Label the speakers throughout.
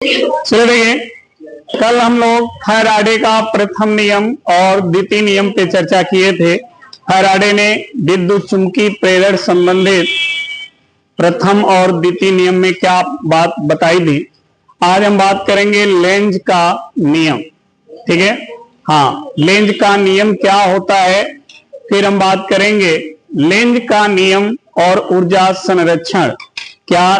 Speaker 1: चलो देखिए, कल हम लोग फैराडे का प्रथम नियम और द्वितीय नियम पे चर्चा किए थे। फैराडे ने विद्युत चुंबकीय प्रेरण संबंधित प्रथम और द्वितीय नियम में क्या बात बताई थी। आज हम बात करेंगे लेंज का नियम। ठीक है, हाँ, लेंज का नियम क्या होता है, फिर हम बात करेंगे लेंज का नियम और ऊर्जा संरक्षण। क्या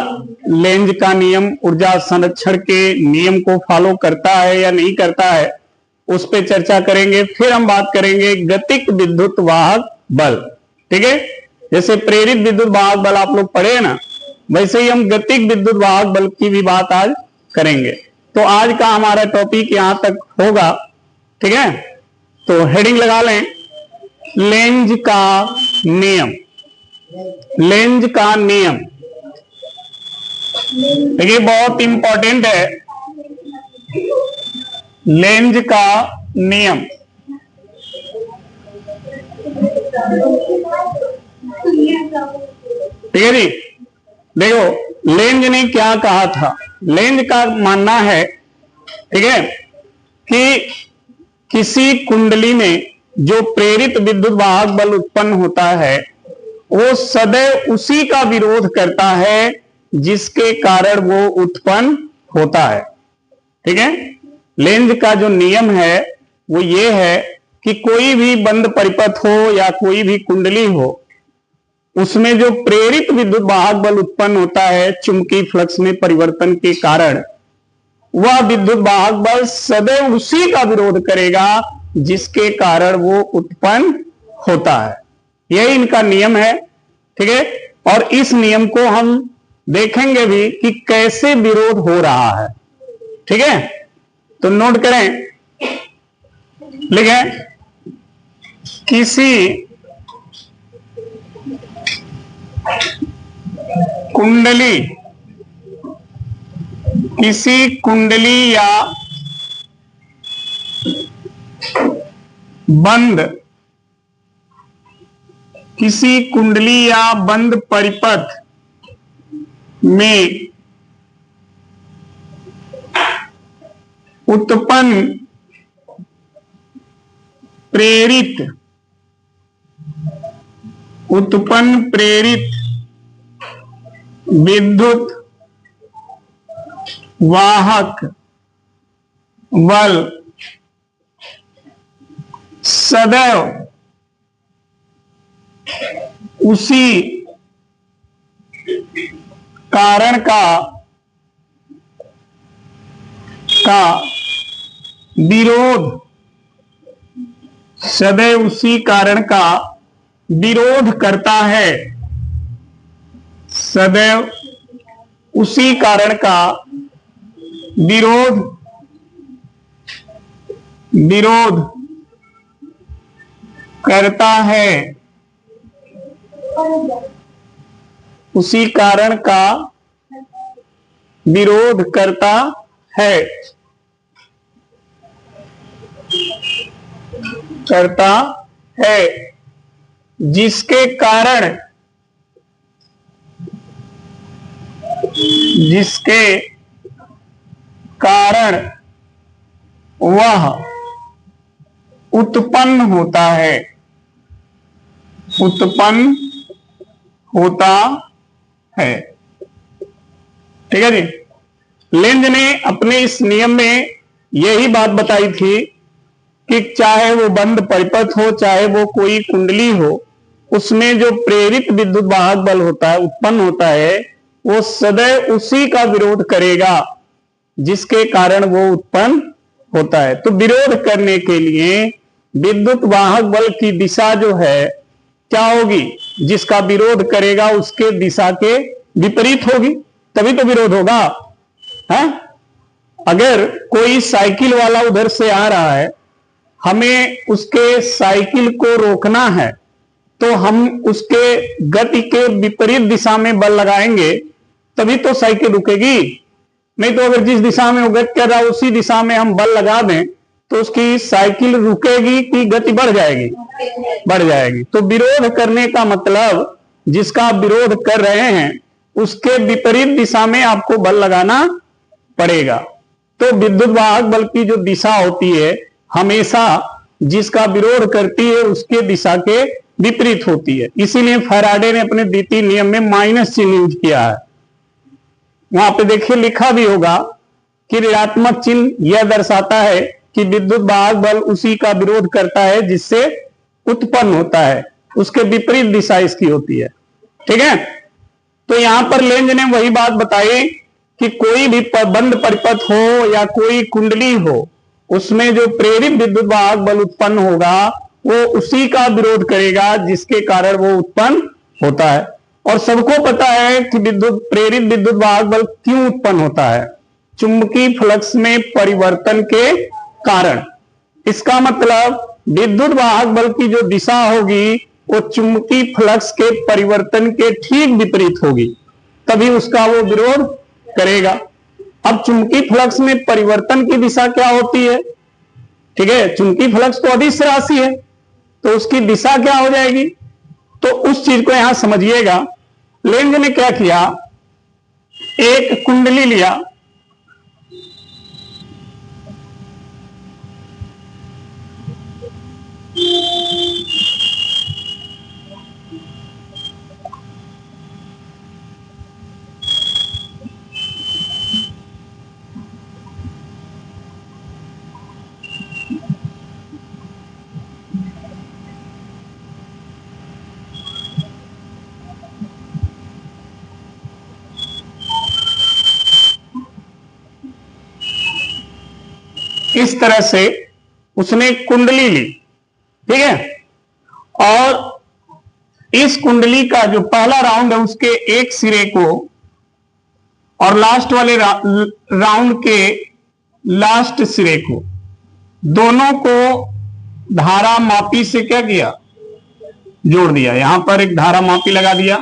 Speaker 1: लेंज का नियम ऊर्जा संरक्षण के नियम को फॉलो करता है या नहीं करता है, उस पर चर्चा करेंगे। फिर हम बात करेंगे गतिक विद्युत वाहक बल। ठीक है, जैसे प्रेरित विद्युत वाहक बल आप लोग पढ़े हैं ना, वैसे ही हम गतिक विद्युत वाहक बल की भी बात आज करेंगे। तो आज का हमारा टॉपिक यहां तक होगा। ठीक है, तो हेडिंग लगा लें, लेंज का नियम। लेंज का नियम देखिए बहुत इंपॉर्टेंट है। लेंज का नियम ठीक है जी। देखो लेंज ने क्या कहा था। लेंज का मानना है, ठीक है, कि किसी कुंडली में जो प्रेरित विद्युत वाहक बल उत्पन्न होता है वो सदैव उसी का विरोध करता है जिसके कारण वो उत्पन्न होता है। ठीक है, लेंज का जो नियम है वो ये है कि कोई भी बंद परिपथ हो या कोई भी कुंडली हो, उसमें जो प्रेरित विद्युत वाहक बल उत्पन्न होता है चुंबकीय फ्लक्स में परिवर्तन के कारण, वह विद्युत वाहक बल सदैव उसी का विरोध करेगा जिसके कारण वो उत्पन्न होता है। यही इनका नियम है। ठीक है, और इस नियम को हम देखेंगे भी कि कैसे विरोध हो रहा है। ठीक है, तो नोट करें, लिखें, किसी कुंडली या बंद परिपथ में उत्पन्न प्रेरित विद्युत वाहक बल सदैव उसी कारण का विरोध करता है। सदैव उसी कारण का विरोध करता है। उसी कारण का विरोध करता है जिसके कारण वह उत्पन्न होता है। ठीक है जी। लेंज ने अपने इस नियम में यही बात बताई थी कि चाहे वो बंद परिपथ हो, चाहे वो कोई कुंडली हो, उसमें जो प्रेरित विद्युत वाहक बल होता है, उत्पन्न होता है, वो सदैव उसी का विरोध करेगा जिसके कारण वो उत्पन्न होता है। तो विरोध करने के लिए विद्युत वाहक बल की दिशा जो है क्या होगी, जिसका विरोध करेगा उसके दिशा के विपरीत होगी, तभी तो विरोध होगा। है, अगर कोई साइकिल वाला उधर से आ रहा है, हमें उसके साइकिल को रोकना है, तो हम उसके गति के विपरीत दिशा में बल लगाएंगे, तभी तो साइकिल रुकेगी। नहीं तो अगर जिस दिशा में वो गति कर रहा है उसी दिशा में हम बल लगा दें तो उसकी साइकिल रुकेगी कि गति बढ़ जाएगी? बढ़ जाएगी। तो विरोध करने का मतलब जिसका आप विरोध कर रहे हैं उसके विपरीत दिशा में आपको बल लगाना पड़ेगा। तो विद्युत वाहक बल की जो दिशा होती है हमेशा जिसका विरोध करती है उसके दिशा के विपरीत होती है। इसीलिए फैराडे ने अपने द्वितीय नियम में माइनस चिन्ह यूज किया है। वहां पे देखिए लिखा भी होगा कि ऋणात्मक चिन्ह यह दर्शाता है कि विद्युत वाहक बल उसी का विरोध करता है जिससे उत्पन्न होता है, उसके विपरीत दिशा इसकी होती है। ठीक है, तो यहां पर लेंज ने वही बात बताई कि कोई भी बंद परिपथ हो या कोई कुंडली हो, उसमें जो प्रेरित विद्युत वाहक बल उत्पन्न होगा वो उसी का विरोध करेगा जिसके कारण वो उत्पन्न होता है। और सबको पता है कि प्रेरित विद्युत वाहक बल क्यों उत्पन्न होता है, चुंबकीय फ्लक्स में परिवर्तन के कारण। इसका मतलब विद्युत वाहक बल की जो दिशा होगी वो चुंबकीय फ्लक्स के परिवर्तन के ठीक विपरीत होगी, तभी उसका वो विरोध करेगा। अब चुंबकीय फ्लक्स में परिवर्तन की दिशा क्या होती है? ठीक है, चुंबकीय फ्लक्स तो अदिश राशि है, तो उसकी दिशा क्या हो जाएगी? तो उस चीज को यहां समझिएगा। लेंज ने क्या किया, एक कुंडली लिया, इस तरह से उसने कुंडली ली। ठीक है, और इस कुंडली का जो पहला राउंड है उसके एक सिरे को और लास्ट वाले राउंड के लास्ट सिरे को, दोनों को धारा मापी से क्या किया, जोड़ दिया। यहां पर एक धारा मापी लगा दिया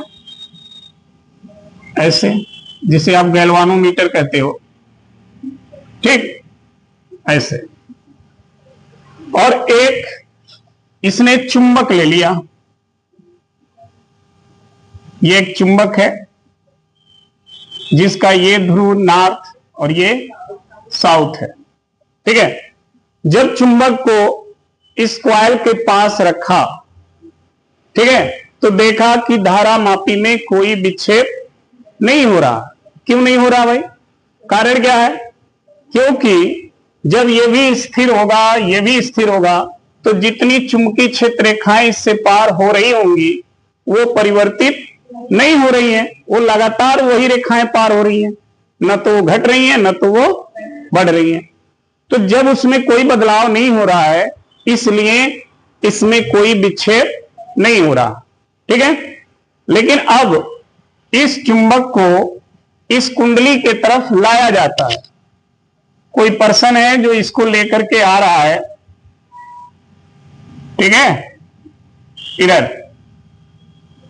Speaker 1: ऐसे, जिसे आप गैल्वानोमीटर कहते हो। ठीक, ऐसे। और एक इसने चुंबक ले लिया, ये एक चुंबक है जिसका ये ध्रुव नॉर्थ और ये साउथ है। ठीक है, जब चुंबक को इस कॉइल के पास रखा, ठीक है, तो देखा कि धारा मापी में कोई विक्षेप नहीं हो रहा। क्यों नहीं हो रहा भाई? कारण क्या है? क्योंकि जब ये भी स्थिर होगा, ये भी स्थिर होगा, तो जितनी चुंबकीय क्षेत्र रेखाएं इससे पार हो रही होंगी वो परिवर्तित नहीं हो रही हैं, वो लगातार वही रेखाएं पार हो रही हैं, न तो वो घट रही हैं न तो वो बढ़ रही हैं। तो जब उसमें कोई बदलाव नहीं हो रहा है इसलिए इसमें कोई विक्षेप नहीं हो रहा। ठीक है, लेकिन अब इस चुंबक को इस कुंडली के तरफ लाया जाता है। कोई पर्सन है जो इसको लेकर के आ रहा है, ठीक है, इधर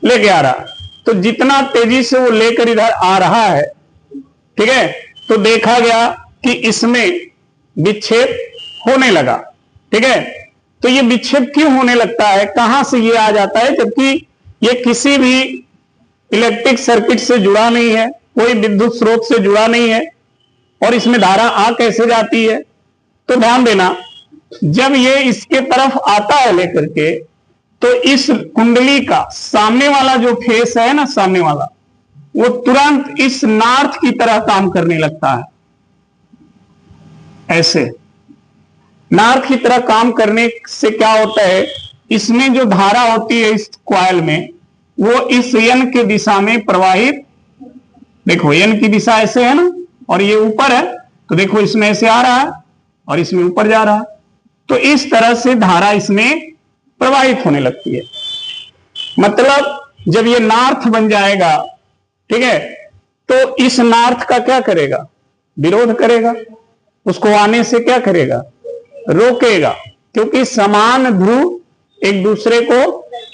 Speaker 1: लेके आ रहा है, तो जितना तेजी से वो लेकर इधर आ रहा है, ठीक है, तो देखा गया कि इसमें विक्षेप होने लगा। ठीक है, तो ये विक्षेप क्यों होने लगता है, कहां से ये आ जाता है, जबकि ये किसी भी इलेक्ट्रिक सर्किट से जुड़ा नहीं है, कोई विद्युत स्रोत से जुड़ा नहीं है, और इसमें धारा आ कैसे जाती है? तो ध्यान देना, जब ये इसके तरफ आता है लेकर के, तो इस कुंडली का सामने वाला जो फेस है ना, सामने वाला, वो तुरंत इस नॉर्थ की तरह काम करने लगता है। ऐसे नॉर्थ की तरह काम करने से क्या होता है, इसमें जो धारा होती है इस कॉइल में, वो इस एन की दिशा में प्रवाहित, देखो एन की दिशा ऐसे है ना, और ये ऊपर है, तो देखो इसमें ऐसे आ रहा है और इसमें ऊपर जा रहा है, तो इस तरह से धारा इसमें प्रवाहित होने लगती है। मतलब जब ये नॉर्थ बन जाएगा, ठीक है, तो इस नॉर्थ का क्या करेगा, विरोध करेगा, उसको आने से क्या करेगा, रोकेगा, क्योंकि समान ध्रुव एक दूसरे को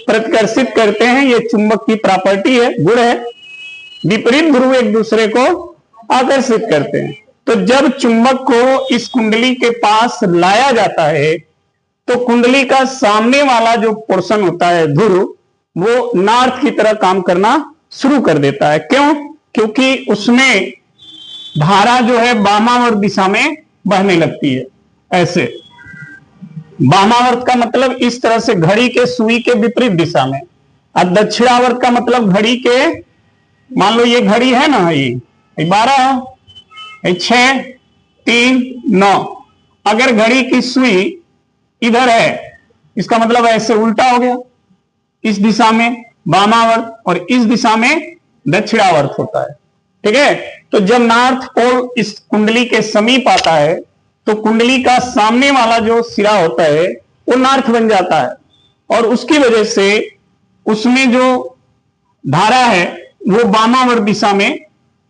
Speaker 1: प्रतिकर्षित करते हैं, ये चुंबक की प्रॉपर्टी है, गुण है। विपरीत ध्रुव एक दूसरे को आकर्षित करते हैं। तो जब चुंबक को इस कुंडली के पास लाया जाता है तो कुंडली का सामने वाला जो पोर्शन होता है, ध्रुव, वो नॉर्थ की तरह काम करना शुरू कर देता है। क्यों? क्योंकि उसमें धारा जो है वामावर्त दिशा में बहने लगती है। ऐसे वामावर्त का मतलब इस तरह से घड़ी के सुई के विपरीत दिशा में, और दक्षिणावर्त का मतलब घड़ी के, मान लो ये घड़ी है ना, ये 12, 6, 3, 9, अगर घड़ी की सुई इधर है, इसका मतलब ऐसे उल्टा हो गया, इस दिशा में वामावर्त और इस दिशा में दक्षिणावर्त होता है। ठीक है, तो जब नॉर्थ पोल इस कुंडली के समीप आता है तो कुंडली का सामने वाला जो सिरा होता है वो नॉर्थ बन जाता है, और उसकी वजह से उसमें जो धारा है वो वामावर्त दिशा में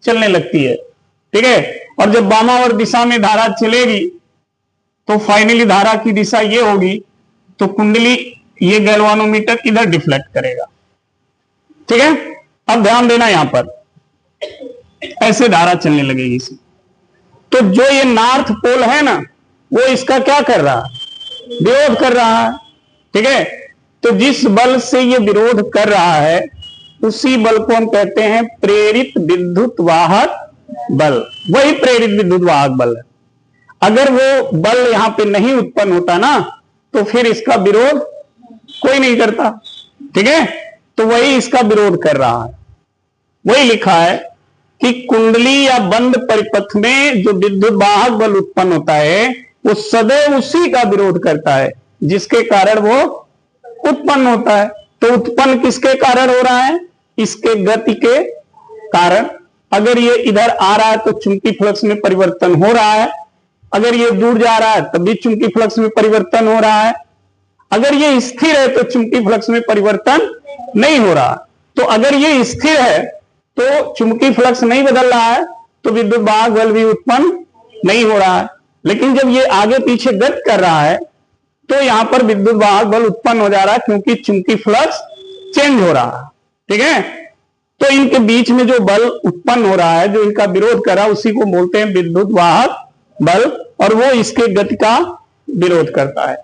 Speaker 1: चलने लगती है। ठीक है, और जब वामावर्त दिशा में धारा चलेगी तो फाइनली धारा की दिशा ये होगी, तो कुंडली ये गैल्वानोमीटर इधर डिफ्लेक्ट करेगा। ठीक है, अब ध्यान देना यहां पर, ऐसे धारा चलने लगेगी इसी। तो जो ये नॉर्थ पोल है ना, वो इसका क्या कर रहा है, विरोध कर रहा है। ठीक है, तो जिस बल से ये विरोध कर रहा है उसी बल को हम कहते हैं प्रेरित विद्युत वाहक बल। वही प्रेरित विद्युत वाहक बल है। अगर वो बल यहां पे नहीं उत्पन्न होता ना तो फिर इसका विरोध कोई नहीं करता। ठीक है, तो वही इसका विरोध कर रहा है। वही लिखा है कि कुंडली या बंद परिपथ में जो विद्युत वाहक बल उत्पन्न होता है वो सदैव उसी का विरोध करता है जिसके कारण वो उत्पन्न होता है। तो उत्पन्न किसके कारण हो रहा है, इसके गति के कारण। अगर ये इधर आ रहा है तो चुंबकीय फ्लक्स में परिवर्तन हो रहा है, अगर ये दूर जा रहा है तब भी चुंबकीय फ्लक्स में परिवर्तन हो रहा है, अगर ये स्थिर है तो चुंबकीय फ्लक्स में परिवर्तन नहीं हो रहा। तो अगर ये स्थिर है तो चुंबकीय फ्लक्स नहीं बदल रहा है तो विद्युत वाहक बल भी उत्पन्न नहीं हो रहा है। लेकिन जब ये आगे पीछे गति कर रहा है तो यहां पर विद्युत वाहक बल उत्पन्न हो जा रहा है क्योंकि चुंबकीय फ्लक्स चेंज हो रहा है। ठीक है, तो इनके बीच में जो बल उत्पन्न हो रहा है, जो इनका विरोध कर रहा है, उसी को बोलते हैं विद्युत वाहक बल, और वो इसके गति का विरोध करता है।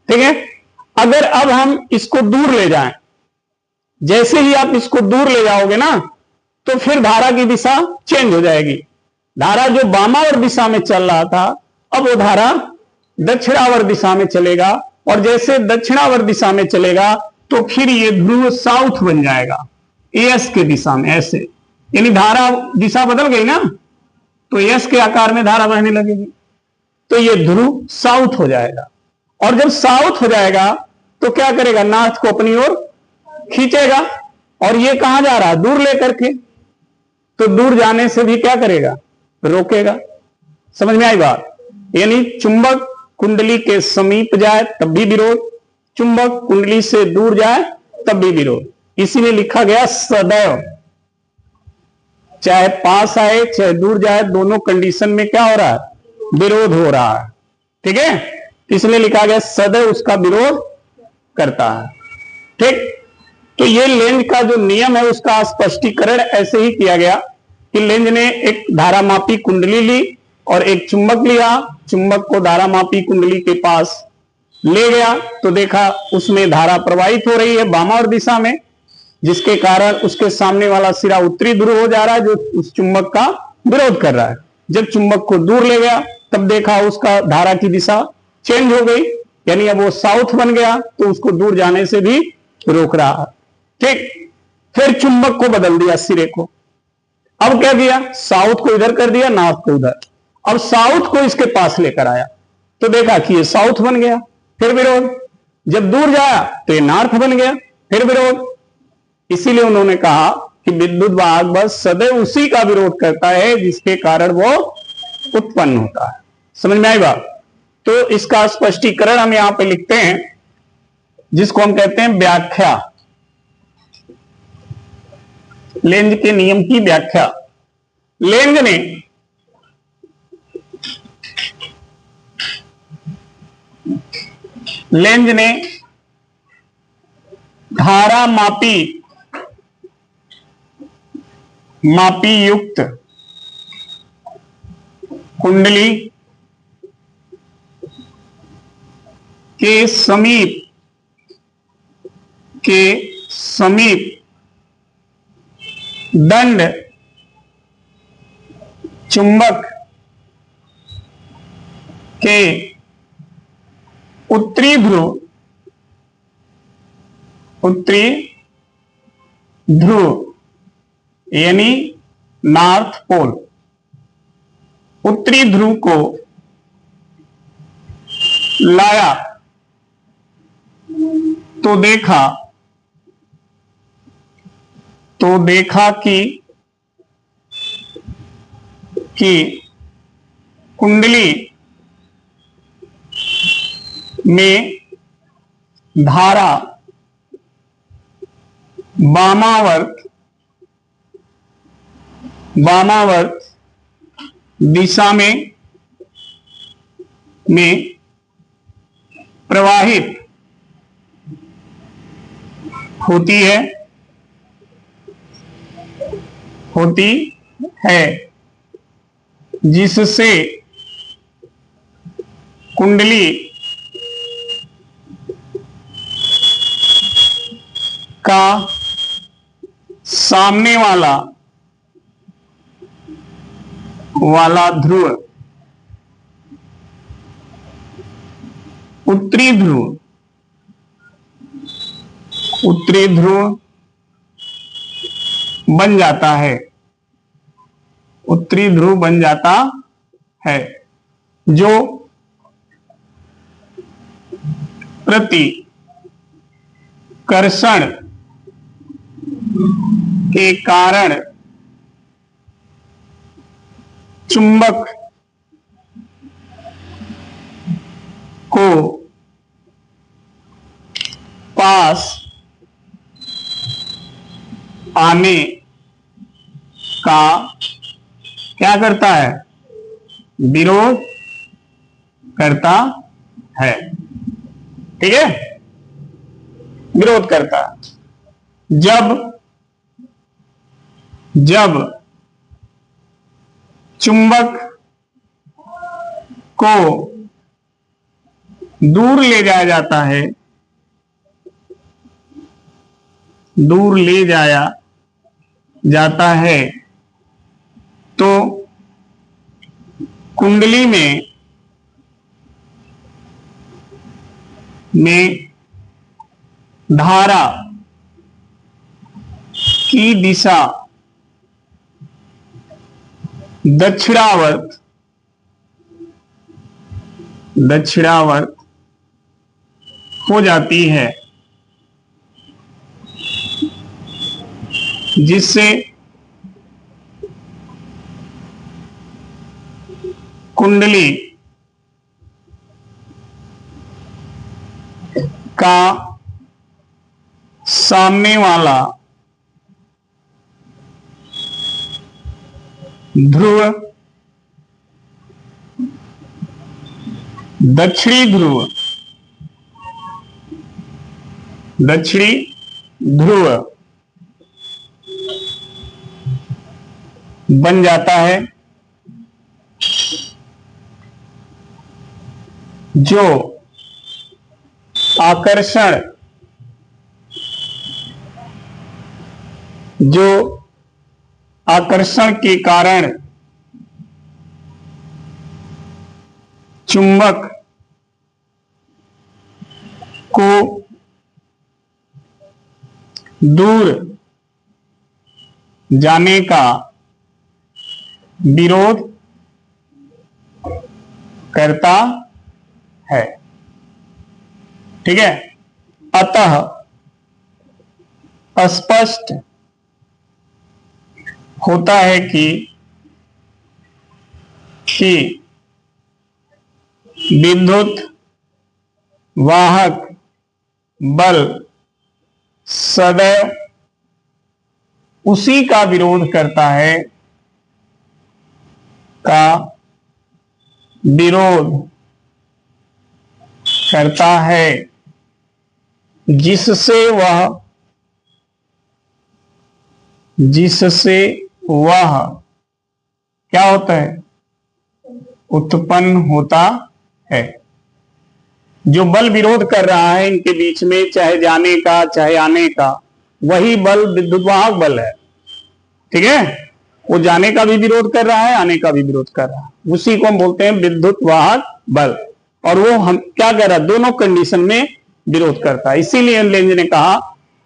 Speaker 1: ठीक है, अगर अब हम इसको दूर ले जाएं, जैसे ही आप इसको दूर ले जाओगे ना तो फिर धारा की दिशा चेंज हो जाएगी। धारा जो वामावर्त दिशा में चल रहा था अब वो धारा दक्षिणावर्त दिशा में चलेगा, और जैसे दक्षिणावर्त दिशा में चलेगा तो फिर ये ध्रुव साउथ बन जाएगा, एस के दिशा में, ऐसे। यानी धारा दिशा बदल गई ना, तो एस के आकार में धारा बहने लगेगी, तो ये ध्रुव साउथ हो जाएगा। और जब साउथ हो जाएगा तो क्या करेगा, नॉर्थ को अपनी ओर खींचेगा, और ये कहां जा रहा है, दूर लेकर के, तो दूर जाने से भी क्या करेगा, रोकेगा। समझ में आई बात? यानी चुंबक कुंडली के समीप जाए तब भी विरोध, चुंबक कुंडली से दूर जाए तब भी विरोध। इसीलिए लिखा गया सदैव, चाहे पास आए चाहे दूर जाए, दोनों कंडीशन में क्या हो रहा है, विरोध हो रहा है। ठीक है, इसलिए लिखा गया सदैव उसका विरोध करता है। ठीक, तो ये लेंज का जो नियम है उसका स्पष्टीकरण ऐसे ही किया गया कि लेंज ने एक धारामापी कुंडली ली और एक चुंबक लिया, चुंबक को धारामापी कुंडली के पास ले गया तो देखा उसमें धारा प्रवाहित हो रही है वामावर्त दिशा में, जिसके कारण उसके सामने वाला सिरा उत्तरी ध्रुव हो जा रहा है जो उस चुंबक का विरोध कर रहा है। जब चुंबक को दूर ले गया तब देखा उसका धारा की दिशा चेंज हो गई, यानी अब वो साउथ बन गया, तो उसको दूर जाने से भी रोक रहा है। ठीक, फिर चुंबक को बदल दिया सिरे को, अब क्या किया, साउथ को इधर कर दिया, नॉर्थ को उधर। अब साउथ को इसके पास लेकर आया तो देखा कि ये साउथ बन गया, फिर विरोध। जब दूर जाया तो ये नॉर्थ बन गया, फिर विरोध। इसीलिए उन्होंने कहा कि विद्युत वाहक बल सदैव उसी का विरोध करता है जिसके कारण वो उत्पन्न होता है। समझ में आई बात? तो इसका स्पष्टीकरण हम यहां पे लिखते हैं जिसको हम कहते हैं व्याख्या, लेंज के नियम की व्याख्या। लेंज ने धारा मापी युक्त कुंडली के समीप दंड चुंबक के उत्तरी ध्रुव यानी नॉर्थ पोल, उत्तरी ध्रुव को लाया तो देखा कि कुंडली में धारा वामावर्त दिशा में प्रवाहित होती है जिससे कुंडली का सामने वाला ध्रुव उत्तरी ध्रुव बन जाता है, उत्तरी ध्रुव बन जाता है, जो प्रतिकर्षण के कारण चुंबक को पास आने का क्या करता है, विरोध करता है। ठीक है, विरोध करता है। जब चुंबक को दूर ले जाया जाता है तो कुंडली में धारा की दिशा दक्षिणावर्त हो जाती है, जिससे कुंडली का सामने वाला ध्रुव दक्षिणी ध्रुव बन जाता है, जो आकर्षण के कारण चुंबक को दूर जाने का विरोध करता है। ठीक है, अतः स्पष्ट होता है कि विद्युत वाहक बल सदैव उसी का विरोध करता है जिससे वह क्या होता है, उत्पन्न होता है। जो बल विरोध कर रहा है इनके बीच में, चाहे जाने का चाहे आने का, वही बल विद्युत वाहक बल है। ठीक है, वो जाने का भी विरोध कर रहा है, आने का भी विरोध कर रहा है। उसी को हम बोलते हैं विद्युत वाहक बल। और वो हम क्या कर रहा है, दोनों कंडीशन में विरोध करता है। इसीलिए लेंज ने कहा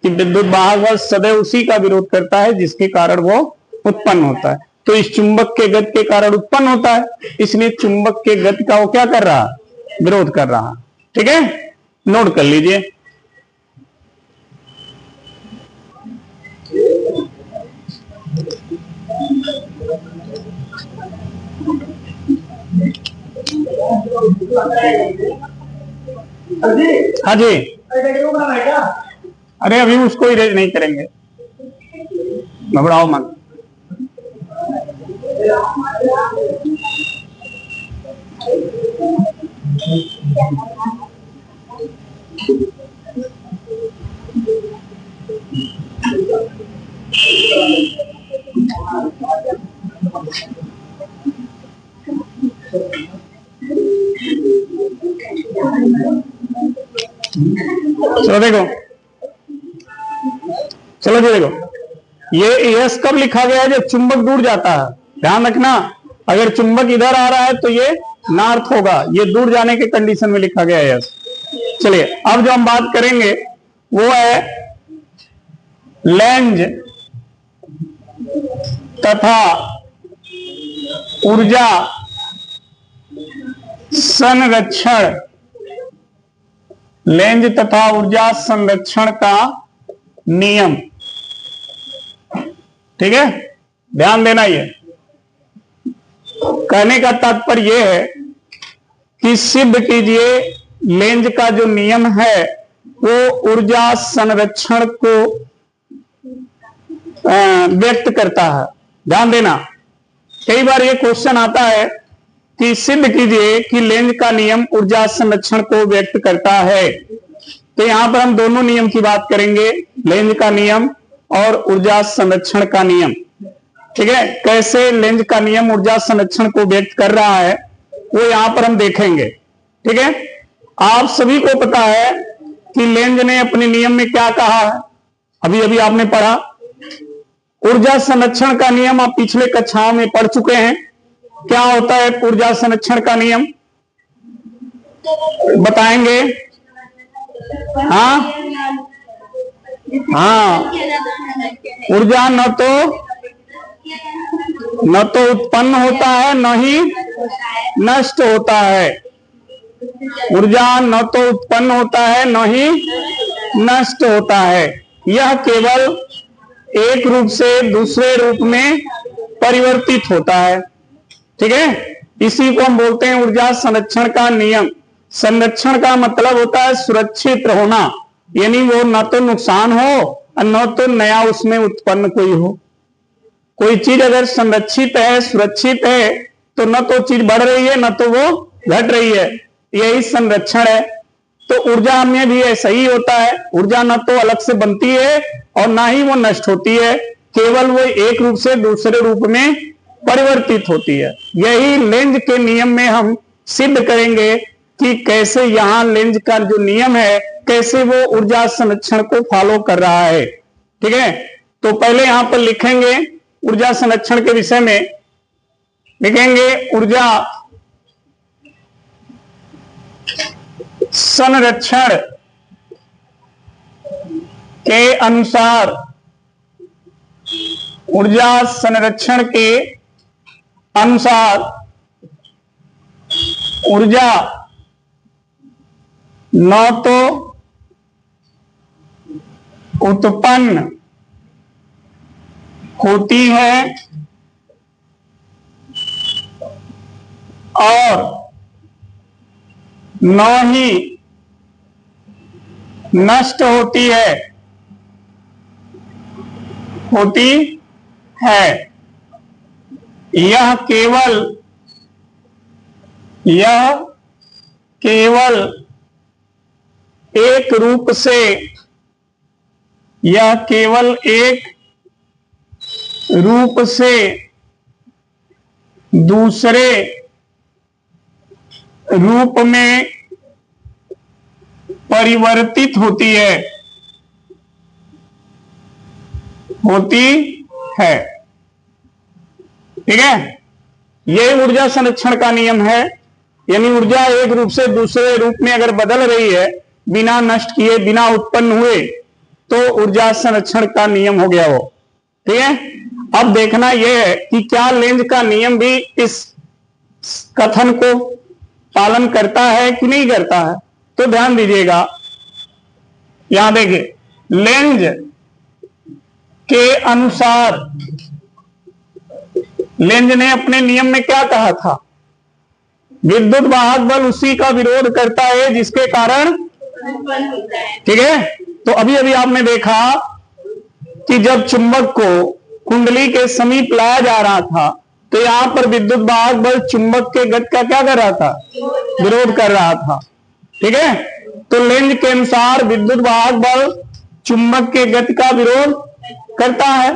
Speaker 1: कि विद्युत वाहक बल सदैव उसी का विरोध करता है जिसके कारण वो उत्पन्न होता है। तो इस चुंबक के गति के कारण उत्पन्न होता है, इसलिए चुंबक के गति का वो क्या कर रहा है, विरोध कर रहा है। ठीक है, नोट कर लीजिए। हाँ जी, अरे अभी उसको इरेज नहीं करेंगे, घबराओ मत। चलो देखो, चलो जी देखो, ये यस कब लिखा गया है, जब चुंबक दूर जाता है। ध्यान रखना, अगर चुंबक इधर आ रहा है तो ये नॉर्थ होगा, ये दूर जाने के कंडीशन में लिखा गया है यस। चलिए अब जो हम बात करेंगे वो है लेंज तथा ऊर्जा संरक्षण, लेंज तथा ऊर्जा संरक्षण का नियम। ठीक है, ध्यान देना। ये कहने का तात्पर्य यह है कि सिद्ध कीजिए लेंज का जो नियम है वो ऊर्जा संरक्षण को व्यक्त करता है। ध्यान देना, कई बार ये क्वेश्चन आता है कि सिद्ध कीजिए कि लेंज का नियम ऊर्जा संरक्षण को व्यक्त करता है। तो यहां पर हम दोनों नियम की बात करेंगे, लेंज का नियम और ऊर्जा संरक्षण का नियम। ठीक है, कैसे लेंज का नियम ऊर्जा संरक्षण को व्यक्त कर रहा है वो यहां पर हम देखेंगे। ठीक है, आप सभी को पता है कि लेंज ने अपने नियम में क्या कहा है, अभी अभी आपने पढ़ा। ऊर्जा संरक्षण का नियम आप पिछले कक्षाओं में पढ़ चुके हैं। क्या होता है ऊर्जा संरक्षण का नियम, बताएंगे? हाँ हाँ, ऊर्जा न तो उत्पन्न होता है न ही नष्ट होता है। ऊर्जा न तो उत्पन्न होता है न ही नष्ट होता है, यह केवल एक रूप से दूसरे रूप में परिवर्तित होता है। ठीक है, इसी को हम बोलते हैं ऊर्जा संरक्षण का नियम। संरक्षण का मतलब होता है सुरक्षित होना, यानी वो न तो नुकसान हो और न तो नया उसमें उत्पन्न कोई हो। कोई चीज अगर संरक्षित है, सुरक्षित है, तो न तो चीज बढ़ रही है न तो वो घट रही है, यही संरक्षण है। तो ऊर्जा में भी ऐसा ही होता है, ऊर्जा न तो अलग से बनती है और ना ही वो नष्ट होती है, केवल वो एक रूप से दूसरे रूप में परिवर्तित होती है। यही लेंज के नियम में हम सिद्ध करेंगे कि कैसे यहां लेंज का जो नियम है कैसे वो ऊर्जा संरक्षण को फॉलो कर रहा है। ठीक है, तो पहले यहां पर लिखेंगे ऊर्जा संरक्षण के विषय में, लिखेंगे ऊर्जा संरक्षण के अनुसार, ऊर्जा संरक्षण के अनुसार ऊर्जा न तो उत्पन्न होती है और न ही नष्ट होती है, यह केवल एक रूप से, यह केवल एक रूप से दूसरे रूप में परिवर्तित होती है। ठीक है, ये ऊर्जा संरक्षण का नियम है। यानी ऊर्जा एक रूप से दूसरे रूप में अगर बदल रही है बिना नष्ट किए, बिना उत्पन्न हुए, तो ऊर्जा संरक्षण का नियम हो गया वो। ठीक है, अब देखना यह है कि क्या लेंज का नियम भी इस कथन को पालन करता है कि नहीं करता है। तो ध्यान दीजिएगा, यहां देखिए, लेंज के अनुसार लेंज ने अपने नियम में क्या कहा था, विद्युत वाहक बल उसी का विरोध करता है जिसके कारण, ठीक है। तो अभी अभी आपने देखा कि जब चुंबक को कुंडली के समीप लाया जा रहा था तो यहां पर विद्युत वाहक बल चुंबक के गति का क्या कर रहा था, विरोध कर रहा था। ठीक है, तो लेंज के अनुसार विद्युत वाहक बल चुंबक के गति का विरोध करता है।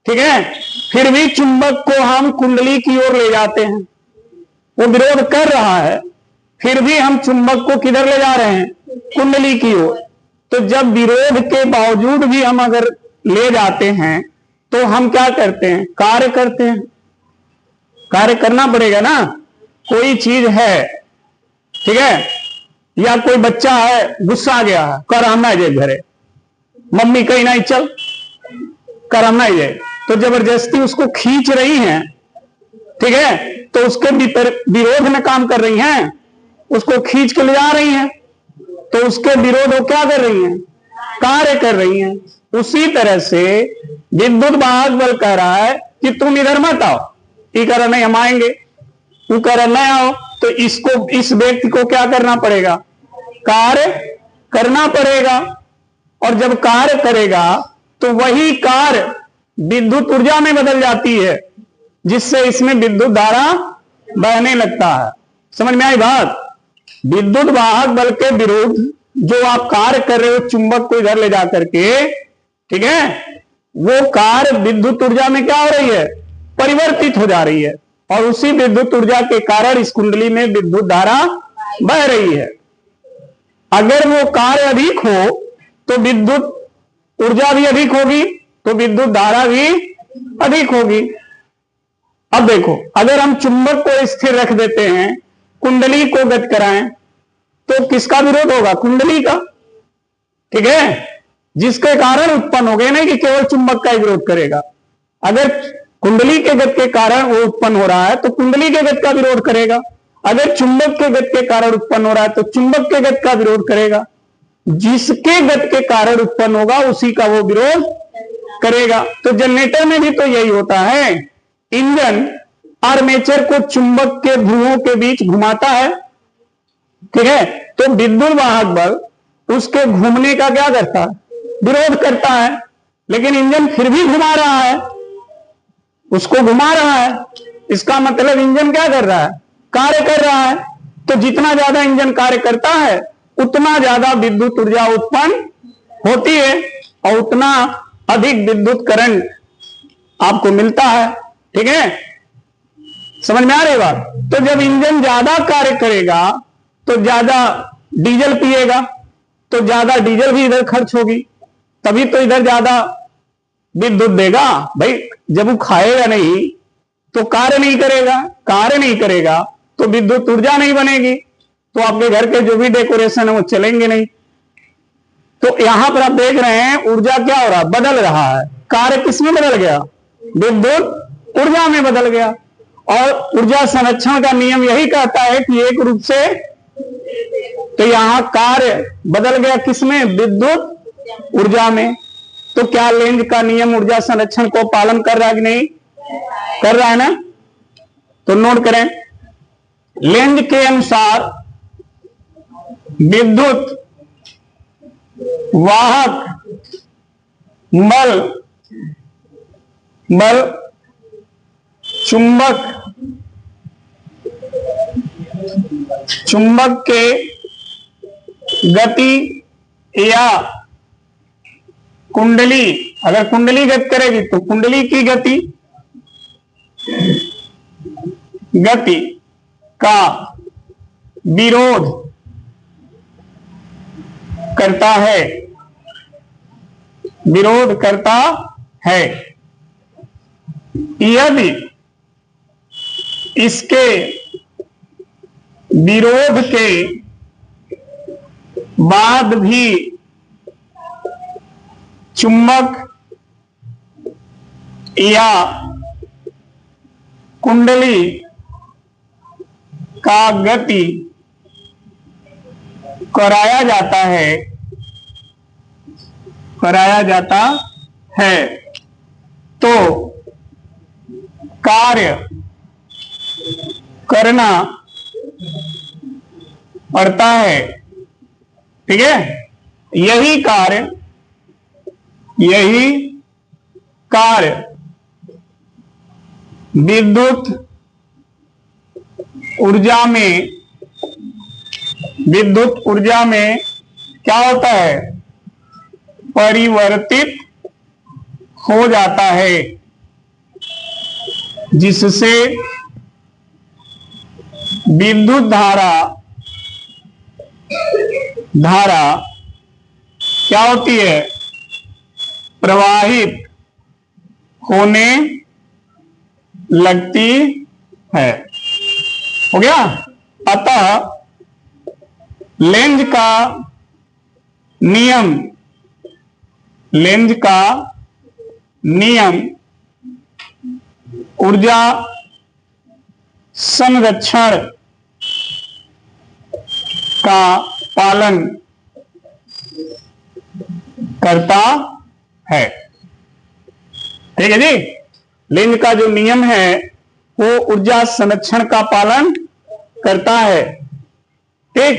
Speaker 1: ठीक है, फिर भी चुंबक को हम कुंडली की ओर ले जाते हैं, वो विरोध कर रहा है, फिर भी हम चुंबक को किधर ले जा रहे हैं, कुंडली की ओर। तो जब विरोध के बावजूद भी हम अगर ले जाते हैं तो हम क्या करते हैं, कार्य करते हैं। कार्य करना पड़ेगा ना, कोई चीज है, ठीक है, या कोई बच्चा है गुस्सा आ गया है, कर हम ना जाए घरे, मम्मी कहीं नहीं चल, कर हम ना जाए, तो जबरदस्ती उसको खींच रही हैं, ठीक है, तो उसके विरोध में काम कर रही हैं, उसको खींच के ले जा रही हैं, तो उसके विरोध वो क्या कर रही हैं, कार्य कर रही हैं। उसी तरह से विद्युत वाहक बल कह रहा है कि तुम इधर मत आओ, ये कह रहा नहीं हम आएंगे, तू कह रहा नहीं आओ, तो इसको, इस व्यक्ति को क्या करना पड़ेगा, कार्य करना पड़ेगा। और जब कार्य करेगा तो वही कार्य विद्युत ऊर्जा में बदल जाती है, जिससे इसमें विद्युत धारा बहने लगता है। समझ में आई बात। विद्युत वाहक बल के विरुद्ध जो आप कार्य कर रहे हो चुंबक को इधर ले जाकर के, ठीक है, वो कार्य विद्युत ऊर्जा में क्या हो रही है, परिवर्तित हो जा रही है, और उसी विद्युत ऊर्जा के कारण इस कुंडली में विद्युत धारा बह रही है। अगर वो कार्य अधिक हो तो विद्युत ऊर्जा भी अधिक होगी, तो विद्युत धारा भी अधिक होगी। अब देखो, अगर हम चुंबक को स्थिर रख देते हैं, कुंडली को गति कराएं, तो किसका विरोध होगा, कुंडली का, ठीक है, जिसके कारण उत्पन्न हो गए, नहीं कि केवल चुंबक का ही विरोध करेगा। अगर कुंडली के गति के कारण वो उत्पन्न हो रहा है तो कुंडली के गति का विरोध करेगा, अगर चुंबक के गति के कारण उत्पन्न हो रहा है तो चुंबक के गति का विरोध करेगा। जिसके गति के कारण उत्पन्न होगा उसी का वो विरोध करेगा। तो जनरेटर में भी तो यही होता है, इंजन आर्मेचर को चुंबक के ध्रुवों के बीच घुमाता है, ठीक है, तो विद्युत वाहक बल उसके घूमने का क्या करता है, विरोध करता है, लेकिन इंजन फिर भी घुमा रहा है, उसको घुमा रहा है। इसका मतलब इंजन क्या कर रहा है, कार्य कर रहा है। तो जितना ज्यादा इंजन कार्य करता है उतना ज्यादा विद्युत ऊर्जा उत्पन्न होती है और उतना अधिक विद्युत करंट आपको मिलता है। ठीक है, समझ में आ रही बात। तो जब इंजन ज्यादा कार्य करेगा तो ज्यादा डीजल पिएगा, तो ज्यादा डीजल भी इधर खर्च होगी, तभी तो इधर ज्यादा विद्युत देगा भाई। जब वो खाएगा नहीं तो कार्य नहीं करेगा, कार्य नहीं करेगा तो विद्युत ऊर्जा नहीं बनेगी, तो आपके घर के जो भी डेकोरेशन है वो चलेंगे नहीं। तो यहां पर आप देख रहे हैं ऊर्जा क्या हो रहा है, बदल रहा है। कार्य किसमें बदल गया, विद्युत ऊर्जा में बदल गया। और ऊर्जा संरक्षण का नियम यही कहता है कि एक रूप से, तो यहां कार्य बदल गया किसमें, विद्युत ऊर्जा में। तो क्या लेंज का नियम ऊर्जा संरक्षण को पालन कर रहा है कि नहीं कर रहा है ना। तो नोट करें, लेंज के अनुसार विद्युत वाहक बल चुंबक के गति या कुंडली, अगर कुंडली गति करेगी तो कुंडली की गति का विरोध करता है, यदि इसके विरोध के बाद भी चुंबक या कुंडली का गति कराया जाता है तो कार्य करना पड़ता है। ठीक है, यही कार्य विद्युत ऊर्जा में क्या होता है, परिवर्तित हो जाता है, जिससे विद्युत धारा क्या होती है, प्रवाहित होने लगती है। हो गया। अतः लेंज का नियम ऊर्जा संरक्षण का पालन करता है। ठीक है जी, लेंज का जो नियम है वो ऊर्जा संरक्षण का पालन करता है। ठीक,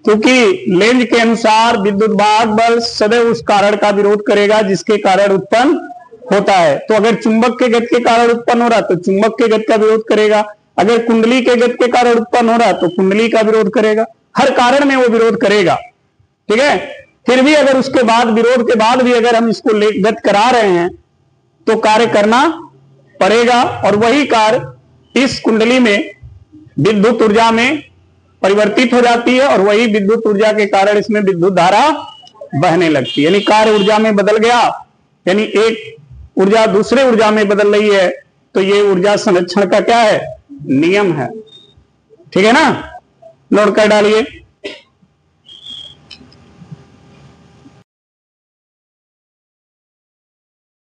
Speaker 1: क्योंकि लेंज के अनुसार विद्युत वाहक बल सदैव उस कारण का विरोध करेगा जिसके कारण उत्पन्न होता है। तो अगर चुंबक के गति के कारण उत्पन्न हो रहा है तो चुंबक के गति का विरोध करेगा, अगर कुंडली के गति के कारण उत्पन्न हो रहा है तो कुंडली का विरोध करेगा। हर कारण में वो विरोध करेगा। ठीक है, फिर भी अगर उसके बाद विरोध के बाद भी अगर हम इसको गति करा रहे हैं तो कार्य करना पड़ेगा, और वही कार्य इस कुंडली में विद्युत ऊर्जा में परिवर्तित हो जाती है, और वही विद्युत ऊर्जा के कारण इसमें विद्युत धारा बहने लगती है। यानी कार्य ऊर्जा में बदल गया, यानी एक ऊर्जा दूसरे ऊर्जा में बदल रही है, तो ये ऊर्जा संरक्षण का क्या है, नियम है। ठीक है ना, नोट कर डालिए।